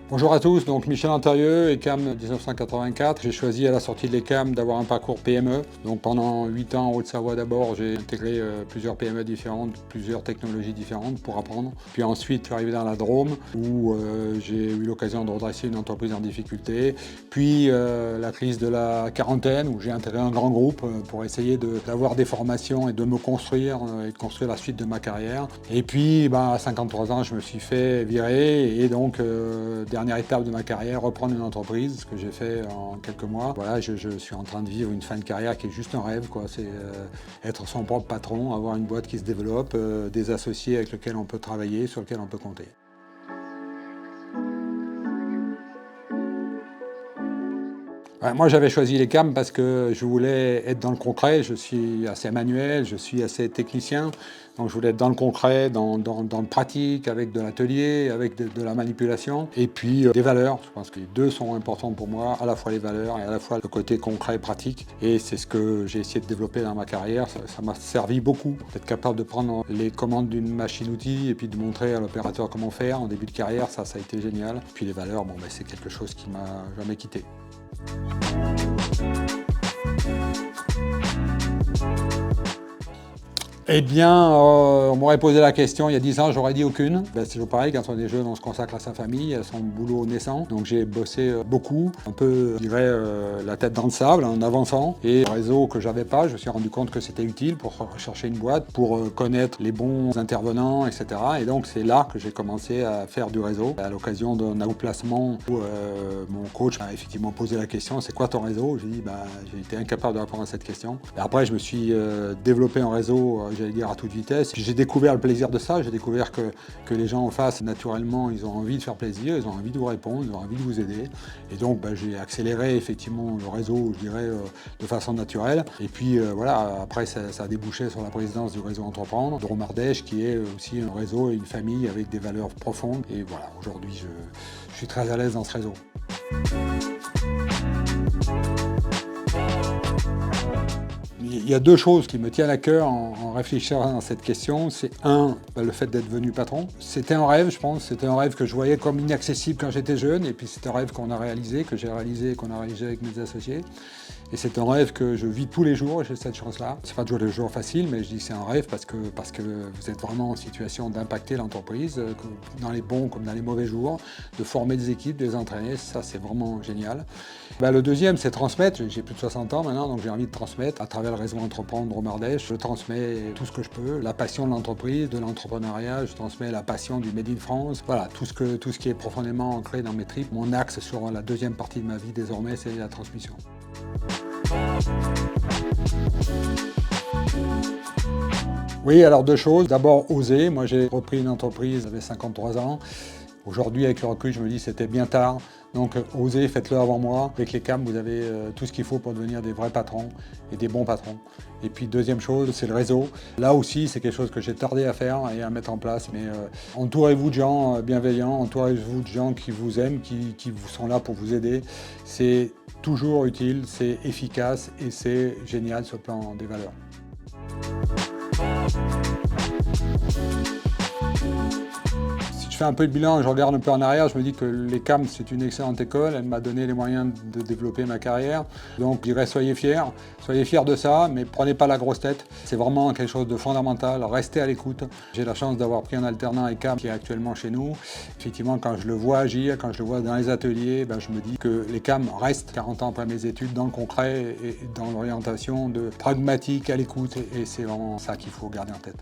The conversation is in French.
Bonjour à tous, donc Michel Antérieux, ECAM 1984. J'ai choisi à la sortie de l'ECAM d'avoir un parcours PME. Donc pendant 8 ans en Haute-Savoie d'abord, j'ai intégré plusieurs PME différentes, plusieurs technologies différentes pour apprendre. Puis ensuite, je suis arrivé dans la Drôme où j'ai eu l'occasion de redresser une entreprise en difficulté. Puis la crise de la quarantaine où j'ai intégré un grand groupe pour essayer d'avoir des formations et de me construire et de construire la suite de ma carrière. Et puis à 53 ans, je me suis fait virer et donc dernière étape de ma carrière, reprendre une entreprise, ce que j'ai fait en quelques mois. Voilà, je suis en train de vivre une fin de carrière qui est juste un rêve, quoi. C'est être son propre patron, avoir une boîte qui se développe, des associés avec lesquels on peut travailler, sur lesquels on peut compter. Ouais, moi j'avais choisi l'ECAM parce que je voulais être dans le concret, je suis assez manuel, je suis assez technicien, donc je voulais être dans le concret, dans le pratique, avec de l'atelier, avec de la manipulation, et puis des valeurs. Je pense que les deux sont importants pour moi, à la fois les valeurs et à la fois le côté concret et pratique, et c'est ce que j'ai essayé de développer dans ma carrière. Ça m'a servi beaucoup, d'être capable de prendre les commandes d'une machine-outil et puis de montrer à l'opérateur comment faire. En début de carrière, ça a été génial. Puis les valeurs, c'est quelque chose qui m'a jamais quitté. Eh bien, on m'aurait posé la question il y a 10 ans, j'aurais dit aucune. C'est toujours pareil, quand on est jeune, on se consacre à sa famille, à son boulot naissant. Donc j'ai bossé beaucoup, un peu, je dirais, la tête dans le sable, en avançant. Et le réseau que j'avais pas, je me suis rendu compte que c'était utile pour rechercher une boîte, pour connaître les bons intervenants, etc. Et donc c'est là que j'ai commencé à faire du réseau. À l'occasion d'un outplacement où mon coach m'a effectivement posé la question, c'est quoi ton réseau? J'ai dit, j'ai été incapable de répondre à cette question. Et après, je me suis développé un réseau, j'allais dire à toute vitesse. J'ai découvert le plaisir de ça, j'ai découvert que les gens en face, naturellement, ils ont envie de faire plaisir, ils ont envie de vous répondre, ils ont envie de vous aider. Et donc, j'ai accéléré effectivement le réseau, je dirais, de façon naturelle. Et puis, voilà, après, ça a débouché sur la présidence du réseau Entreprendre, Drôme Ardèche, qui est aussi un réseau et une famille avec des valeurs profondes. Et voilà, aujourd'hui, je suis très à l'aise dans ce réseau. Il y a deux choses qui me tiennent à cœur en réfléchissant à cette question. C'est le fait d'être devenu patron. C'était un rêve, je pense. C'était un rêve que je voyais comme inaccessible quand j'étais jeune. Et puis c'est un rêve qu'on a réalisé, que j'ai réalisé et qu'on a réalisé avec mes associés. Et c'est un rêve que je vis tous les jours, j'ai cette chance-là. C'est pas toujours les jours faciles, mais je dis que c'est un rêve parce que vous êtes vraiment en situation d'impacter l'entreprise, dans les bons comme dans les mauvais jours, de former des équipes, de les entraîner, ça c'est vraiment génial. Le deuxième, c'est transmettre. J'ai plus de 60 ans maintenant, donc j'ai envie de transmettre à travers le réseau Entreprendre Drôme Ardèche. Je transmets tout ce que je peux, la passion de l'entreprise, de l'entrepreneuriat, je transmets la passion du Made in France. Voilà, tout ce qui est profondément ancré dans mes tripes. Mon axe sur la deuxième partie de ma vie désormais, c'est la transmission. Oui, alors deux choses. D'abord, oser. Moi, j'ai repris une entreprise, j'avais 53 ans. Aujourd'hui, avec le recul, je me dis que c'était bien tard. Donc, osez, faites-le avant moi. Avec l'ECAM, vous avez tout ce qu'il faut pour devenir des vrais patrons et des bons patrons. Et puis, deuxième chose, c'est le réseau. Là aussi, c'est quelque chose que j'ai tardé à faire et à mettre en place. Mais entourez-vous de gens bienveillants, entourez-vous de gens qui vous aiment, qui sont là pour vous aider. C'est toujours utile, c'est efficace et c'est génial sur le plan des valeurs. Si je fais un peu de bilan et je regarde un peu en arrière, je me dis que l'ECAM, c'est une excellente école. Elle m'a donné les moyens de développer ma carrière. Donc, je dirais, soyez fiers de ça, mais prenez pas la grosse tête. C'est vraiment quelque chose de fondamental. Restez à l'écoute. J'ai la chance d'avoir pris un alternant ECAM qui est actuellement chez nous. Effectivement, quand je le vois agir, quand je le vois dans les ateliers, je me dis que l'ECAM reste 40 ans après mes études dans le concret et dans l'orientation de pragmatique à l'écoute. Et c'est vraiment ça qu'il faut garder en tête.